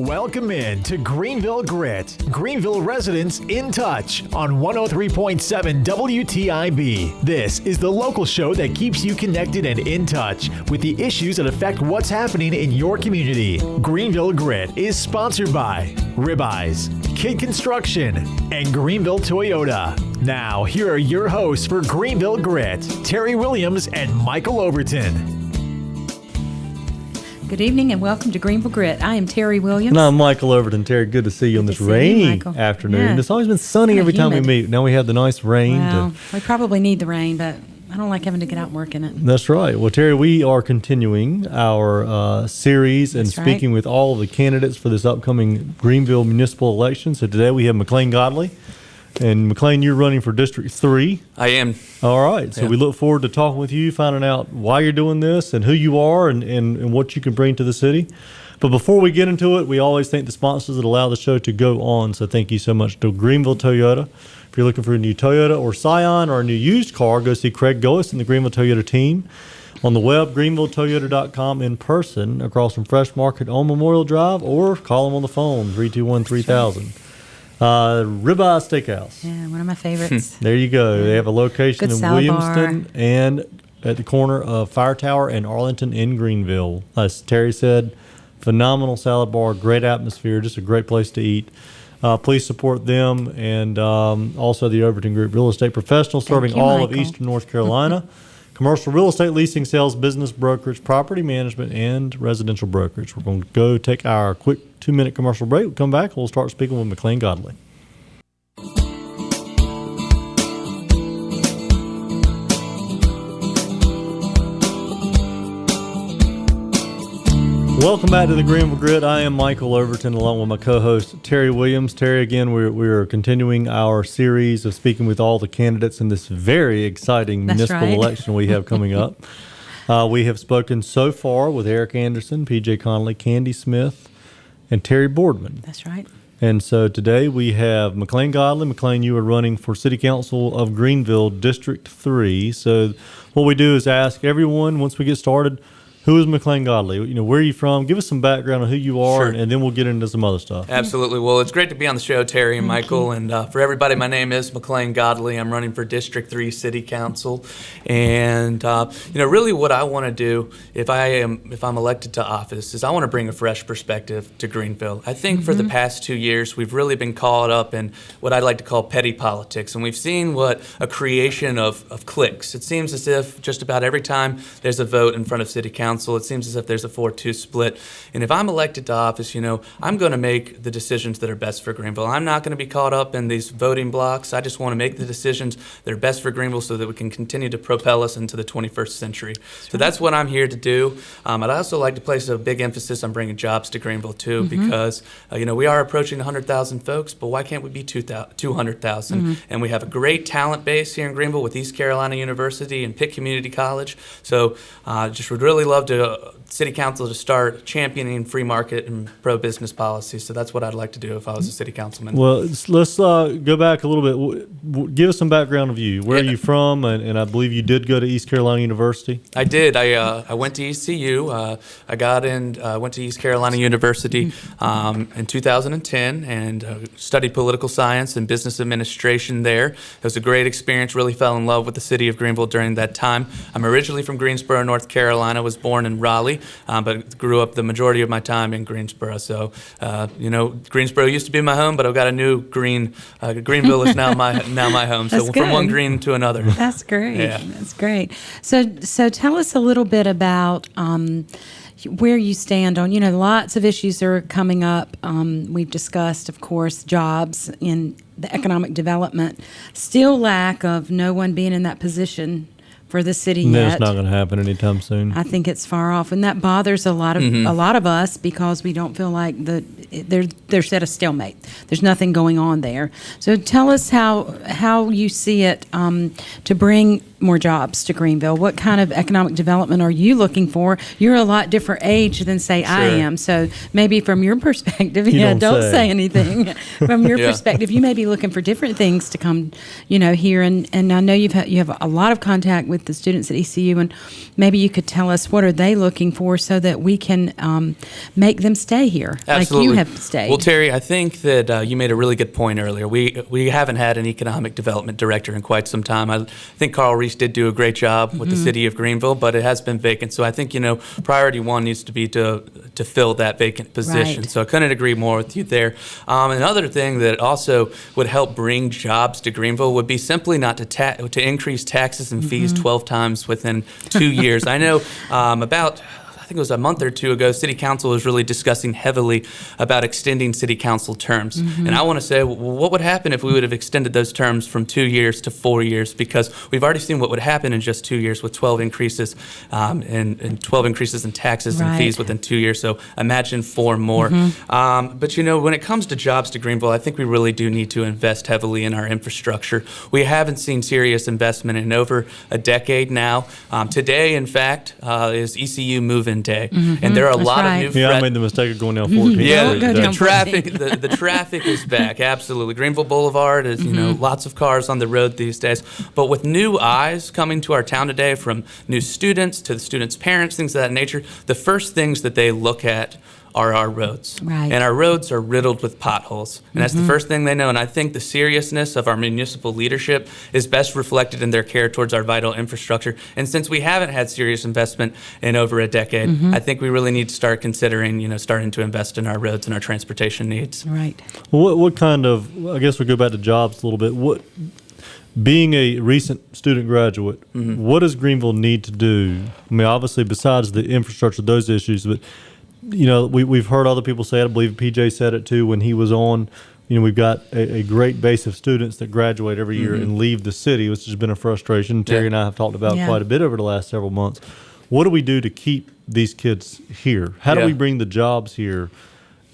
Welcome in to Greenville Grit, Greenville residents in touch on 103.7 WTIB. This is the local show that keeps you connected and in touch with the issues that affect what's happening in your community. Greenville Grit is sponsored by Ribeyes, Kid Construction, and Greenville Toyota. Now, here are your hosts for Greenville Grit, Terry Williams and Michael Overton. Good evening and welcome to Greenville Grit. I am Terry Williams. And I'm Michael Overton. Terry, good to see you on this rainy afternoon. Yeah. It's always been sunny every time we meet. Now we have the nice rain. Well, we probably need the rain, but I don't like having to get out and work in it. That's right. Well, Terry, we are continuing our series and speaking with all of the candidates for this upcoming Greenville municipal election. So today we have McLean Godley. And McLean, you're running for District 3. I am. All right. So we look forward to talking with you, finding out why you're doing this and who you are and what you can bring to the city. But before we get into it, we always thank the sponsors that allow the show to go on. So thank you so much to Greenville Toyota. If you're looking for a new Toyota or Scion or a new used car, go see Craig Gois and the Greenville Toyota team. On the web, greenvilletoyota.com, in person across from Fresh Market on Memorial Drive, or call them on the phone, 321-3000. Ribeye Steakhouse. Yeah, one of my favorites. There you go. They have a location Good in Williamston and at the corner of Fire Tower and Arlington in Greenville. As Terry said, phenomenal salad bar, great atmosphere, just a great place to eat. Please support them and also the Overton Group Real Estate Professionals, serving all of Eastern North Carolina. Commercial real estate leasing, sales, business brokerage, property management, and residential brokerage. We're going to go take our quick 2-minute commercial break. We'll come back and we'll start speaking with McLean Godley. Welcome back to the Greenville Grit. I am Michael Overton along with my co-host Terry Williams. Terry, again, we're continuing our series of speaking with all the candidates in this very exciting municipal election we have coming up. We have spoken so far with Eric Anderson, PJ Connolly, Candy Smith, and Terry Boardman. That's right. And so today we have McLean Godley. McLean, you are running for City Council of Greenville, District 3. So what we do is ask everyone, once we get started, who is McLean Godley? You know, where are you from? Give us some background on who you are, and then we'll get into some other stuff. Absolutely. Well, it's great to be on the show, Terry and Michael. And for everybody, my name is McLean Godley. I'm running for District 3 City Council. And, really what I want to do if I'm elected to office is I want to bring a fresh perspective to Greenville. I think for the past 2 years, we've really been caught up in what I like to call petty politics. And we've seen what a creation of cliques. It seems as if just about every time there's a vote in front of City Council, it seems as if there's a 4-2 split. And if I'm elected to office, I'm going to make the decisions that are best for Greenville. I'm not going to be caught up in these voting blocks. I just want to make the decisions that are best for Greenville so that we can continue to propel us into the 21st century. So that's what I'm here to do. I'd also like to place a big emphasis on bringing jobs to Greenville, too, because, we are approaching 100,000 folks, but why can't we be 200,000? And we have a great talent base here in Greenville with East Carolina University and Pitt Community College. So just would really love to City Council to start championing free market and pro-business policies. So that's what I'd like to do if I was a city councilman. Well, let's go back a little bit. Give us some background of you. Where are you from? And I believe you did go to East Carolina University. I did. I went to ECU. I went to East Carolina University in 2010 and studied political science and business administration there. It was a great experience. Really fell in love with the city of Greenville during that time. I'm originally from Greensboro, North Carolina. Was born in Raleigh, but grew up the majority of my time in Greensboro. So, Greensboro used to be my home, but I've got a new Greenville is now my home. So from one green to another. That's great. Yeah. That's great. So tell us a little bit about where you stand on, lots of issues are coming up. We've discussed, of course, jobs in the economic development. Still lack of no one being in that position for the city yet. It's not going to happen anytime soon. I think it's far off, and that bothers a lot of us because we don't feel like they're at a stalemate. There's nothing going on there. So tell us how you see it to bring more jobs to Greenville. What kind of economic development are you looking for? You're a lot different age than, say, I am. So maybe from your perspective, don't say anything. From your perspective, you may be looking for different things to come, here. And I know you have a lot of contact with with the students at ECU, and maybe you could tell us what are they looking for so that we can make them stay here, Absolutely. like you have stayed. Well, Terry, I think that you made a really good point earlier. We haven't had an economic development director in quite some time. I think Carl Reese did do a great job with the city of Greenville, but it has been vacant. So I think, priority one needs to be to fill that vacant position. Right. So I couldn't agree more with you there. Another thing that also would help bring jobs to Greenville would be simply not to increase taxes and fees 12 times within 2 years. I know I think it was a month or two ago, City Council was really discussing heavily about extending City Council terms. And I want to say, well, what would happen if we would have extended those terms from 2 years to 4 years? Because we've already seen what would happen in just 2 years with 12 increases and 12 increases in taxes and fees within 2 years. So imagine 4 more. But when it comes to jobs to Greenville, I think we really do need to invest heavily in our infrastructure. We haven't seen serious investment in over a decade now. Today, in fact, is ECU move-in day, and there are a lot of new. Yeah, I made the mistake of going down 14th Yeah, Street the today. traffic, the traffic is back. Absolutely, Greenville Boulevard is lots of cars on the road these days. But with new eyes coming to our town today, from new students to the students' parents, things of that nature, the first things that they look at are our roads. Right. And our roads are riddled with potholes. And that's the first thing they know. And I think the seriousness of our municipal leadership is best reflected in their care towards our vital infrastructure. And since we haven't had serious investment in over a decade, I think we really need to start considering, starting to invest in our roads and our transportation needs. Right. Well, what kind of, I guess we go back to jobs a little bit. Being a recent student graduate, what does Greenville need to do? I mean, obviously, besides the infrastructure, those issues, but we've heard other people say it. I believe PJ said it too when he was on. We've got a great base of students that graduate every year and leave the city, which has been a frustration. Terry and I have talked about quite a bit over the last several months. What do we do to keep these kids here? How do we bring the jobs here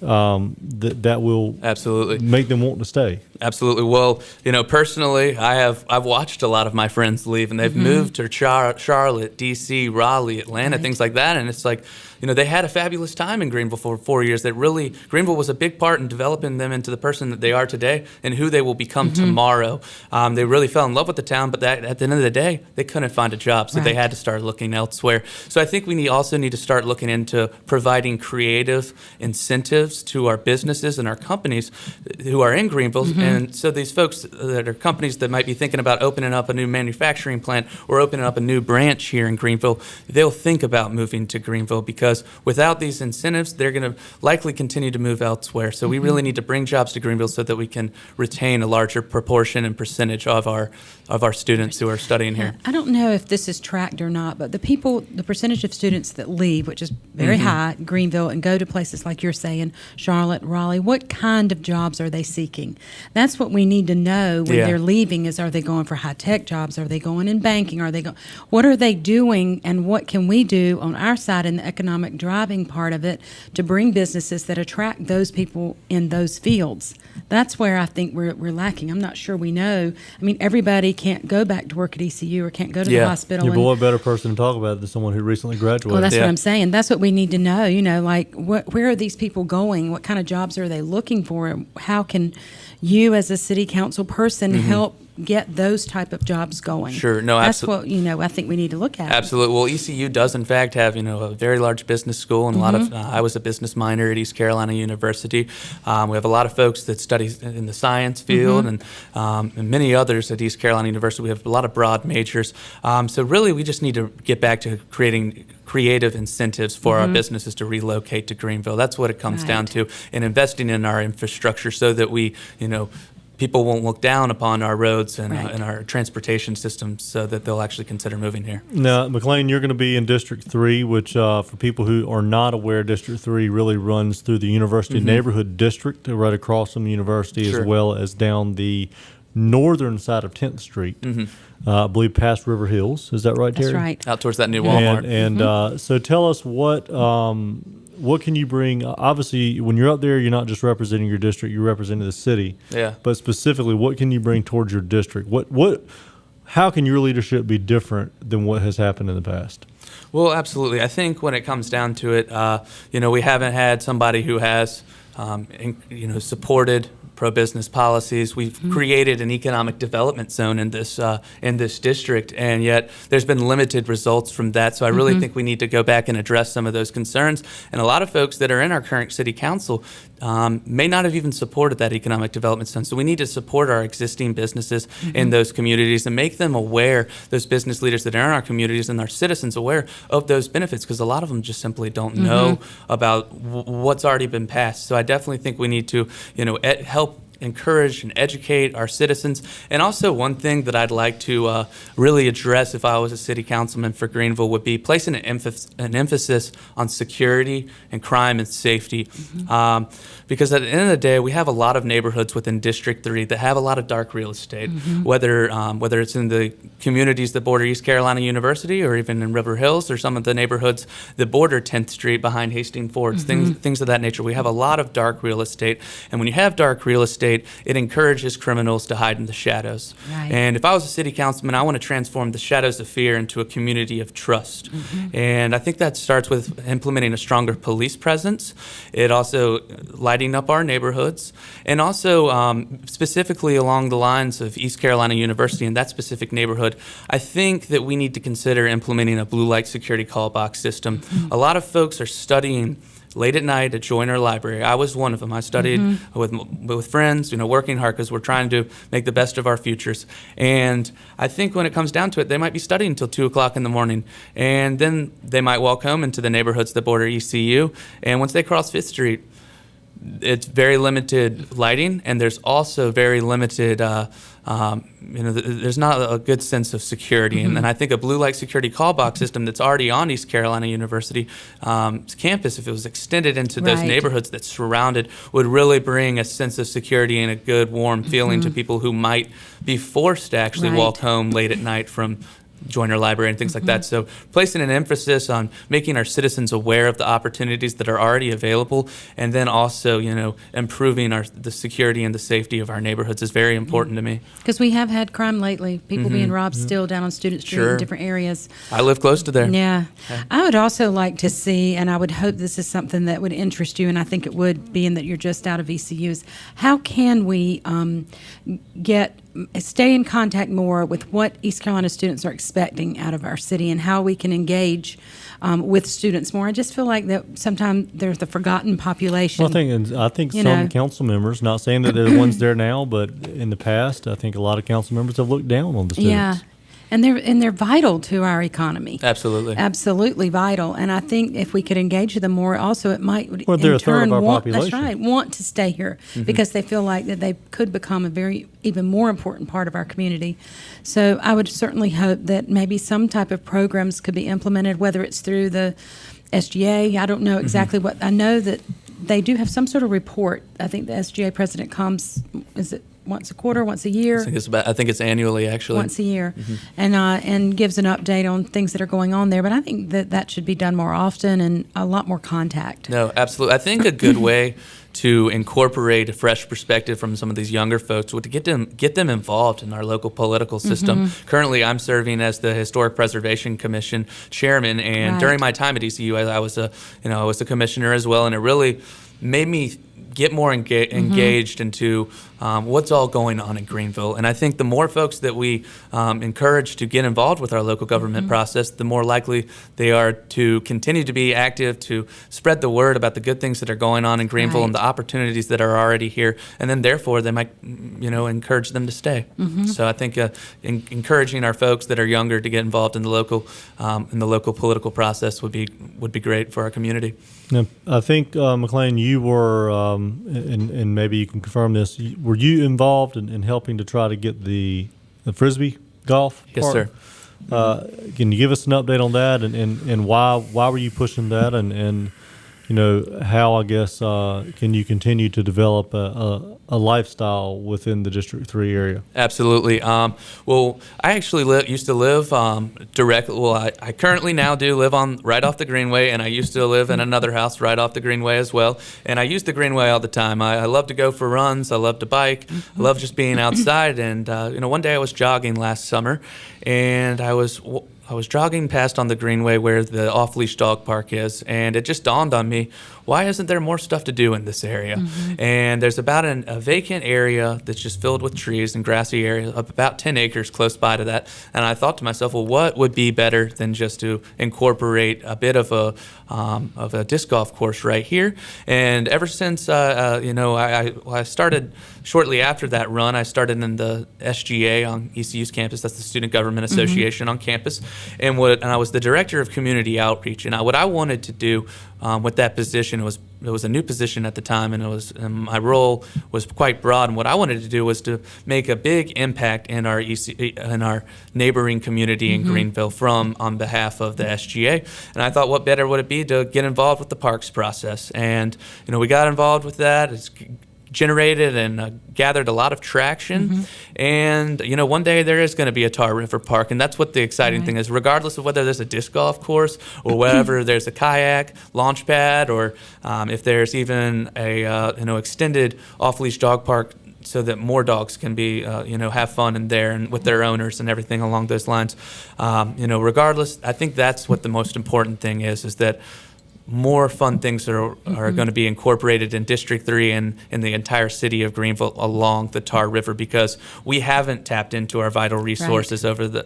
that will absolutely make them want to stay? Absolutely. Well, personally, I've watched a lot of my friends leave, and they've moved to Charlotte, D.C., Raleigh, Atlanta, things like that, and it's like, they had a fabulous time in Greenville for 4 years. Greenville was a big part in developing them into the person that they are today and who they will become tomorrow. They really fell in love with the town, but at the end of the day, they couldn't find a job, so they had to start looking elsewhere. So I think we also need to start looking into providing creative incentives to our businesses and our companies who are in Greenville. And so these folks that are companies that might be thinking about opening up a new manufacturing plant or opening up a new branch here in Greenville, they'll think about moving to Greenville, because without these incentives, they're going to likely continue to move elsewhere. So we really need to bring jobs to Greenville so that we can retain a larger proportion and percentage of our students who are studying here. I don't know if this is tracked or not, but the percentage of students that leave, which is very high in Greenville, and go to places like you're saying, Charlotte, Raleigh, what kind of jobs are they seeking? That's what we need to know when they're leaving. Are they going for high-tech jobs? Are they going in banking? What are they doing, and what can we do on our side in the economic driving part of it to bring businesses that attract those people in those fields? That's where I think we're lacking. I'm not sure we know. I mean, everybody can't go back to work at ECU or can't go to the hospital. Yeah, but what better person to talk about it than someone who recently graduated? Well, that's what I'm saying. That's what we need to know. Where are these people going? What kind of jobs are they looking for? How can you, as a city council person, help get those type of jobs going? Sure. No, that's what I think we need to look at. Absolutely. Well, ECU does in fact have a very large business school, and a lot of. I was a business minor at East Carolina University. We have a lot of folks that study in the science field, and many others at East Carolina University. We have a lot of broad majors. So really, we just need to get back to creating creative incentives for our businesses to relocate to Greenville. That's what it comes down to, and investing in our infrastructure so that we, people won't look down upon our roads and our transportation systems, so that they'll actually consider moving here. Now, McLean, you're going to be in District 3, which for people who are not aware, District 3 really runs through the University Neighborhood District right across from the university, as well as down the northern side of 10th Street, I believe past River Hills. Is that right, Terry? That's right. Out towards that new Walmart. And so tell us what can you bring? Obviously, when you're up there, you're not just representing your district, you're representing the city. Yeah. But specifically, what can you bring towards your district? How can your leadership be different than what has happened in the past? Well, absolutely. I think when it comes down to it, we haven't had somebody who has, supported pro-business policies. We've created an economic development zone in this district, and yet there's been limited results from that. So I really think we need to go back and address some of those concerns. And a lot of folks that are in our current city council may not have even supported that economic development zone. So we need to support our existing businesses in those communities and make them aware, those business leaders that are in our communities and our citizens aware of those benefits, because a lot of them just simply don't know about what's already been passed. So I definitely think we need to, help encourage and educate our citizens. And also one thing that I'd like to really address if I was a city councilman for Greenville would be placing an emphasis on security and crime and safety. Because at the end of the day, we have a lot of neighborhoods within District 3 that have a lot of dark real estate, whether it's in the communities that border East Carolina University or even in River Hills or some of the neighborhoods that border 10th Street behind Hastings Fords, things of that nature. We have a lot of dark real estate. And when you have dark real estate, it encourages criminals to hide in the shadows. Right. And if I was a city councilman, I want to transform the shadows of fear into a community of trust. And I think that starts with implementing a stronger police presence. It also lighting up our neighborhoods, and also specifically along the lines of East Carolina University and that specific neighborhood, I think that we need to consider implementing a blue light security call box system. A lot of folks are studying late at night at Joyner Library. I was one of them. I studied with friends, working hard because we're trying to make the best of our futures. And I think when it comes down to it, they might be studying until 2 o'clock in the morning. And then they might walk home into the neighborhoods that border ECU. And once they cross 5th Street, it's very limited lighting, and there's also very limited, there's not a good sense of security. And I think a blue light security call box system that's already on East Carolina University campus, if it was extended into those neighborhoods that surround it, would really bring a sense of security and a good, warm feeling to people who might be forced to actually walk home late at night from Joyner Library and things like that. So placing an emphasis on making our citizens aware of the opportunities that are already available, and then also, improving the security and the safety of our neighborhoods is very important to me. Because we have had crime lately, people being robbed still down on Student Street in different areas. I live close to there. Yeah. I would also like to see, and I would hope this is something that would interest you, and I think it would, being that you're just out of ECUs, how can we stay in contact more with what East Carolina students are expecting out of our city and how we can engage with students more? I just feel like that sometimes there's the forgotten population. Well, I think some council members, not saying that they're the ones there now, but in the past, I think a lot of council members have looked down on the students. Yeah. And they're vital to our economy. Absolutely Vital. And I think if we could engage them more, also it might they're a third of our population. That's right, want to stay here because they feel like that they could become a even more important part of our community. So I would certainly hope that maybe some type of programs could be implemented, whether it's through the SGA. I don't know exactly what. I know that they do have some sort of report. I think the SGA president comes, is it once a quarter, once a year? I think it's annually, actually. Once a year, and gives an update on things that are going on there. But I think that should be done more often and a lot more contact. No, absolutely. I think a good way to incorporate a fresh perspective from some of these younger folks would to get them involved in our local political system. Currently, I'm serving as the Historic Preservation Commission chairman, and during my time at ECU, I was a commissioner as well, and it really made me get more engaged into what's all going on in Greenville. And I think the more folks that we encourage to get involved with our local government process, the more likely they are to continue to be active, to spread the word about the good things that are going on in Greenville and the opportunities that are already here. And then therefore they might, encourage them to stay. So I think encouraging our folks that are younger to get involved in the local political process would be great for our community. Now, I think, McLean, you were, and maybe you can confirm this, were you involved in helping to try to get the Frisbee golf Yes, park? sir. Can you give us an update on that and why were you pushing that and how, I guess, can you continue to develop a lifestyle within the District 3 area? Absolutely. Well, I actually used to live directly. Well, I currently now do live right off the Greenway, and I used to live in another house right off the Greenway as well. And I use the Greenway all the time. I love to go for runs. I love to bike. I love just being outside. And one day I was jogging last summer, and I was jogging past on the Greenway where the off-leash dog park is, and it just dawned on me, why isn't there more stuff to do in this area? And there's about a vacant area that's just filled with trees and grassy area of about 10 acres close by to that. And I thought to myself, well, what would be better than just to incorporate a bit of a disc golf course right here? And ever since, I started shortly after that run, I started in the SGA on ECU's campus. That's the Student Government Association on campus. And I was the director of community outreach. And what I wanted to do with that position it was a new position at the time, and my role was quite broad. And what I wanted to do was to make a big impact in our neighboring community in Greenville on behalf of the SGA. And I thought, what better would it be to get involved with the parks process? And we got involved with that. It's generated and gathered a lot of traction. And one day there is going to be a Tar River Park, and that's what the exciting thing is. Regardless of whether there's a disc golf course or whether there's a kayak launch pad, or if there's even a extended off-leash dog park, so that more dogs can be have fun in there and with their owners and everything along those lines. Regardless, I think that's what the most important thing is that more fun things are going to be incorporated in District 3 and in the entire city of Greenville along the Tar River, because we haven't tapped into our vital resources over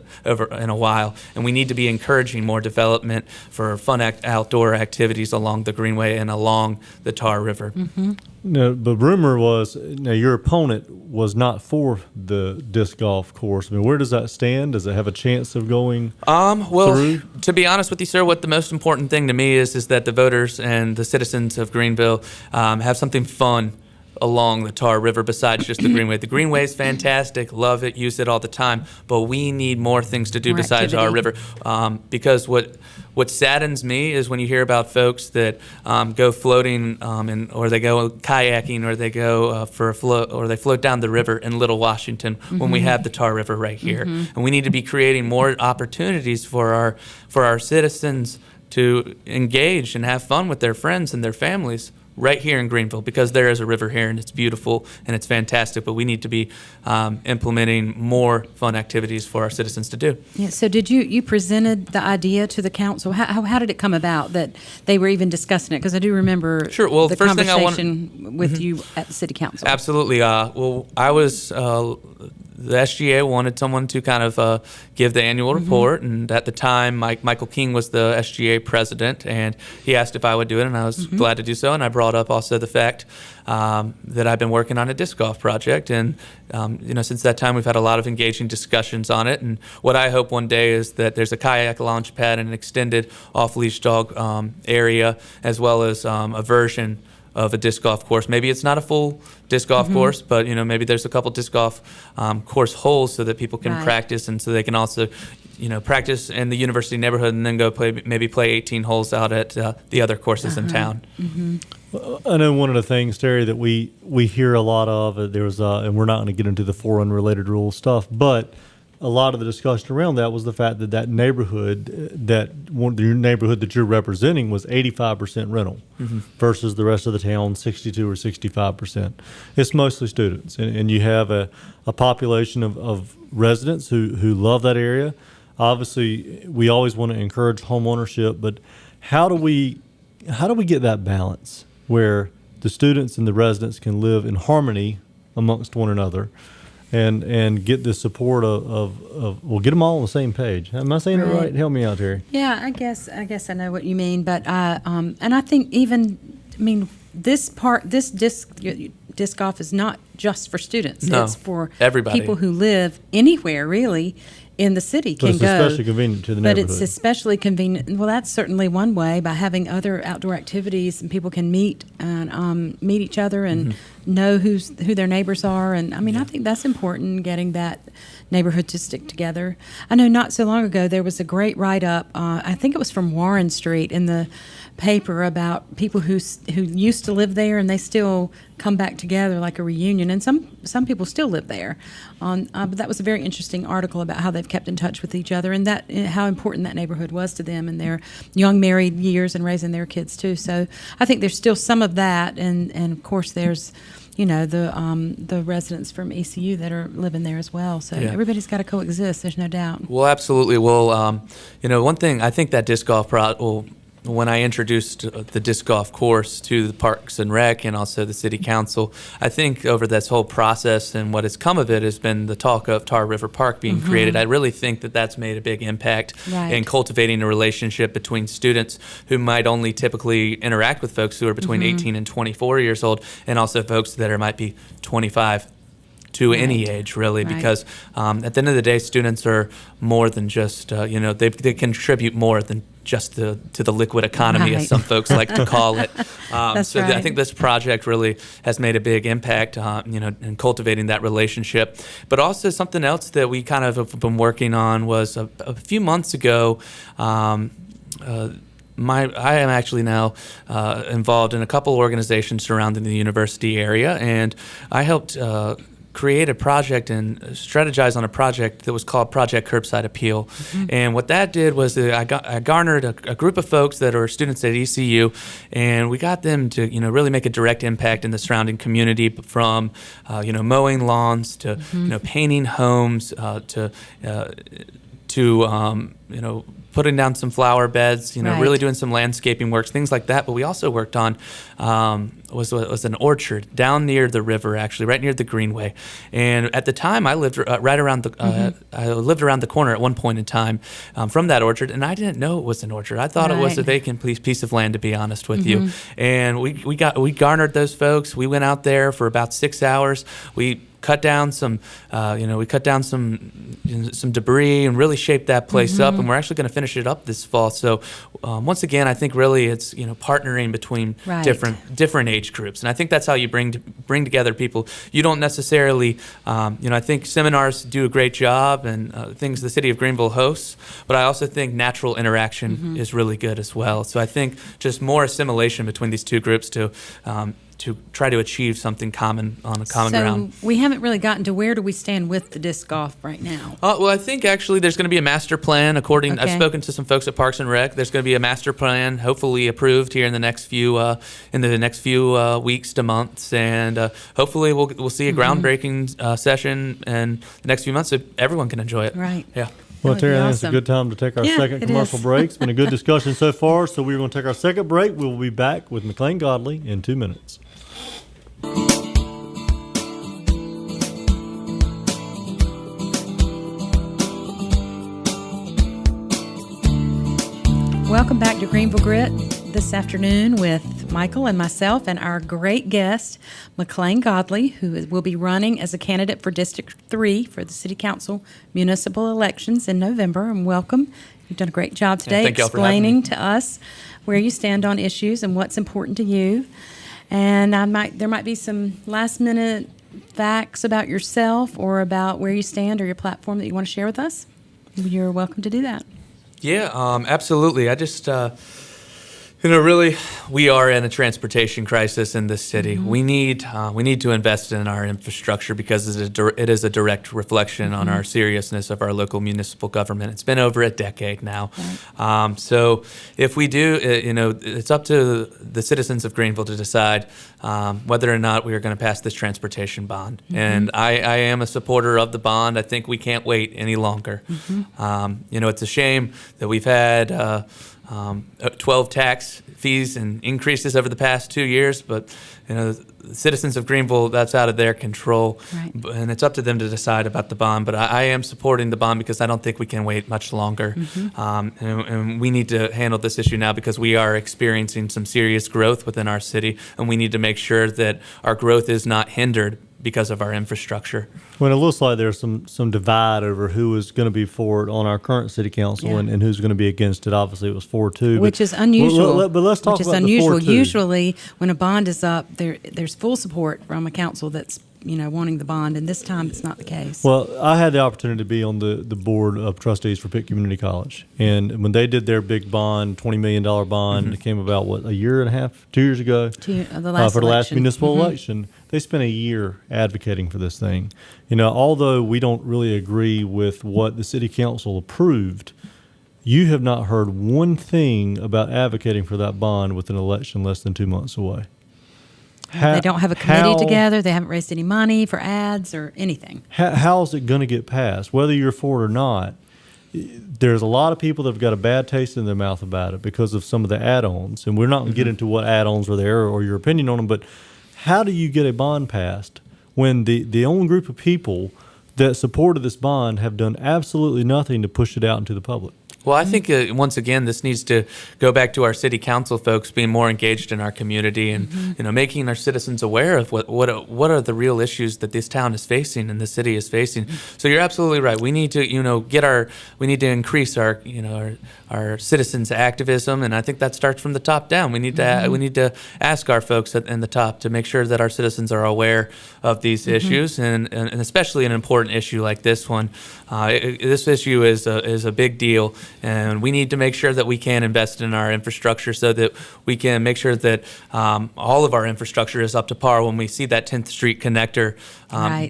in a while, and we need to be encouraging more development for fun outdoor activities along the Greenway and along the Tar River. No, the rumor was your opponent was not for the disc golf course. I mean, where does that stand? Does it have a chance of going through? To be honest with you, sir, what the most important thing to me is that the voters and the citizens of Greenville have something fun along the Tar River besides just the Greenway. The Greenway is fantastic, love it, use it all the time, but we need more things to do besides our river. Because what saddens me is when you hear about folks that go floating or they go kayaking, or they go for a float, or they float down the river in Little Washington when we have the Tar River right here. And we need to be creating more opportunities for our citizens to engage and have fun with their friends and their families right here in Greenville, because there is a river here and it's beautiful and it's fantastic, but we need to be implementing more fun activities for our citizens to do. Yeah, so did you presented the idea to the council? How did it come about that they were even discussing it? Because I do remember the first thing conversation with you at the city council. Absolutely. I was the SGA wanted someone to kind of give the annual report, and at the time, Michael King was the SGA president, and he asked if I would do it, and I was glad to do so. And I brought up also the fact that I've been working on a disc golf project, and since that time, we've had a lot of engaging discussions on it. And what I hope one day is that there's a kayak launch pad and an extended off-leash dog area, as well as a version of a disc golf course. Maybe it's not a full disc golf course, but maybe there's a couple disc golf course holes so that people can practice, and so they can also practice in the university neighborhood and then go play 18 holes out at the other courses in town. I know one of the things, Terry, that we hear a lot of, there was and we're not going to get into the 4 unrelated rules stuff, but a lot of the discussion around that was the fact that neighborhood, your neighborhood that you're representing, was 85% rental versus the rest of the town 62 or 65%. It's mostly students, and you have a population of residents who love that area. Obviously, we always want to encourage home ownership, but how do we get that balance where the students and the residents can live in harmony amongst one another? And get the support of get them all on the same page. Am I saying it right? Help me out, Terry. Yeah, I guess I know what you mean, but and I think this disc golf is not just for students. No, it's for everybody. People who live anywhere really in the city can it's go. especially convenient to the neighborhood. But it's especially convenient. Well, that's certainly one way, by having other outdoor activities, and people can meet and meet each other and know who their neighbors are. And I think that's important, getting that neighborhood to stick together. I know not so long ago there was a great write-up. I think it was from Warren Street in the paper, about people who used to live there and they still come back together, like a reunion, and some people still live there. But that was a very interesting article about how they've kept in touch with each other, and that how important that neighborhood was to them in their young married years and raising their kids too. So I think there's still some of that, and of course there's the residents from ECU that are living there as well. So everybody's got to coexist. There's no doubt. Well, absolutely. Well, one thing I think that disc golf when I introduced the disc golf course to the Parks and Rec and also the City Council, I think over this whole process and what has come of it has been the talk of Tar River Park being created. I really think that that's made a big impact in cultivating a relationship between students who might only typically interact with folks who are between 18 and 24 years old, and also folks that might be 25 to any age, really, because at the end of the day, students are more than just, they contribute more than just to the liquid economy, as some folks like to call it. I think this project really has made a big impact, in cultivating that relationship. But also something else that we kind of have been working on was a few months ago. I am actually now involved in a couple organizations surrounding the university area, and I helped create a project and strategize on a project that was called Project Curbside Appeal. And what that did was I garnered a group of folks that are students at ECU, and we got them to really make a direct impact in the surrounding community, from mowing lawns to painting homes to putting down some flower beds, really doing some landscaping works, things like that. But we also worked on was an orchard down near the river, actually, right near the Greenway. And at the time, I lived right around the I lived around the corner at one point in time from that orchard, and I didn't know it was an orchard. I thought it was a vacant piece of land, to be honest with you. And we garnered those folks. We went out there for about 6 hours. We cut down some debris and really shaped that place up, and we're actually going to finish it up this fall. So once again, I think really it's partnering between different age groups, and I think that's how you bring together people. You don't necessarily, I think seminars do a great job and things the city of Greenville hosts, but I also think natural interaction is really good as well. So I think just more assimilation between these two groups to try to achieve something common on a common ground. We haven't really gotten to where do we stand with the disc golf right now. Well, I think actually there's going to be a master plan. I've spoken to some folks at Parks and Rec. There's going to be a master plan, hopefully approved here in the next few weeks to months, and hopefully we'll see a groundbreaking session in the next few months so everyone can enjoy it. Right. Yeah. Well, Terry, I think it's a good time to take our second commercial break. It's been a good discussion so far, so we're going to take our second break. We'll be back with McLean Godley in 2 minutes. Welcome back to Greenville Grit this afternoon with Michael and myself and our great guest, McLean Godley, who will be running as a candidate for District 3 for the City Council municipal elections in November. And welcome. You've done a great job today explaining to us where you stand on issues and what's important to you. And there might be some last-minute facts about yourself or about where you stand or your platform that you want to share with us. You're welcome to do that. Yeah, absolutely. I just, really, we are in a transportation crisis in this city. We need to invest in our infrastructure because it is a direct reflection on our seriousness of our local municipal government. It's been over a decade now. Right. So if we do, it's up to the citizens of Greenville to decide whether or not we are going to pass this transportation bond. And I am a supporter of the bond. I think we can't wait any longer. It's a shame that we've had 12 tax fees and increases over the past 2 years, but the citizens of Greenville, that's out of their control, and it's up to them to decide about the bond. But I am supporting the bond because I don't think we can wait much longer, and we need to handle this issue now because we are experiencing some serious growth within our city, and we need to make sure that our growth is not hindered because of our infrastructure. Well, it looks like there's some divide over who is going to be for it on our current city council and who's going to be against it. Obviously, it was 4-2. Which is unusual. But let's talk about the 4-2. Usually, when a bond is up, there's full support from a council that's wanting the bond, and this time it's not the case. Well, I had the opportunity to be on the board of trustees for Pitt Community College, and when they did their big bond, $20 million bond, it came about, a year and a half, 2 years ago? For the last municipal election. They spent a year advocating for this thing. Although we don't really agree with what the city council approved, you have not heard one thing about advocating for that bond with an election less than 2 months away. They don't have a committee together. They haven't raised any money for ads or anything. How is it going to get passed? Whether you're for it or not, there's a lot of people that have got a bad taste in their mouth about it because of some of the add-ons, and we're not going to get into what add-ons are there or your opinion on them, but how do you get a bond passed when the only group of people that supported this bond have done absolutely nothing to push it out into the public? Well, I think once again, this needs to go back to our city council folks being more engaged in our community and making our citizens aware of what are the real issues that this town is facing and the city is facing. So you're absolutely right. We need to we need to increase our citizens' activism, and I think that starts from the top down. We need to ask our folks in the top to make sure that our citizens are aware of these issues, and especially an important issue like this one. This issue is a big deal. And we need to make sure that we can invest in our infrastructure so that we can make sure that all of our infrastructure is up to par when we see that 10th Street connector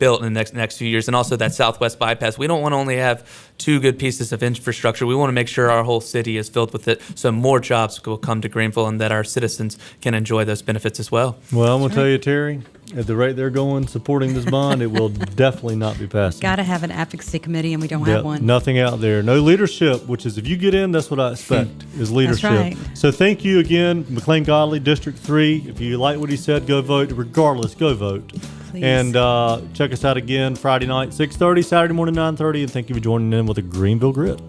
built in the next few years, and also that Southwest bypass. We don't want to only have two good pieces of infrastructure. We want to make sure our whole city is filled with it so more jobs will come to Greenville and that our citizens can enjoy those benefits as well. Well, I'm going to tell you, Terry, at the rate they're going supporting this bond, it will definitely not be passing. Got to have an advocacy committee, and we don't have one. Nothing out there. No leadership, which is if you get in, that's what I expect, is leadership. That's right. So thank you again, McLean Godley, District 3. If you like what he said, go vote. Regardless, go vote. Please. And check us out again Friday night, 6:30, Saturday morning, 9:30. And thank you for joining in with the Greenville Grit.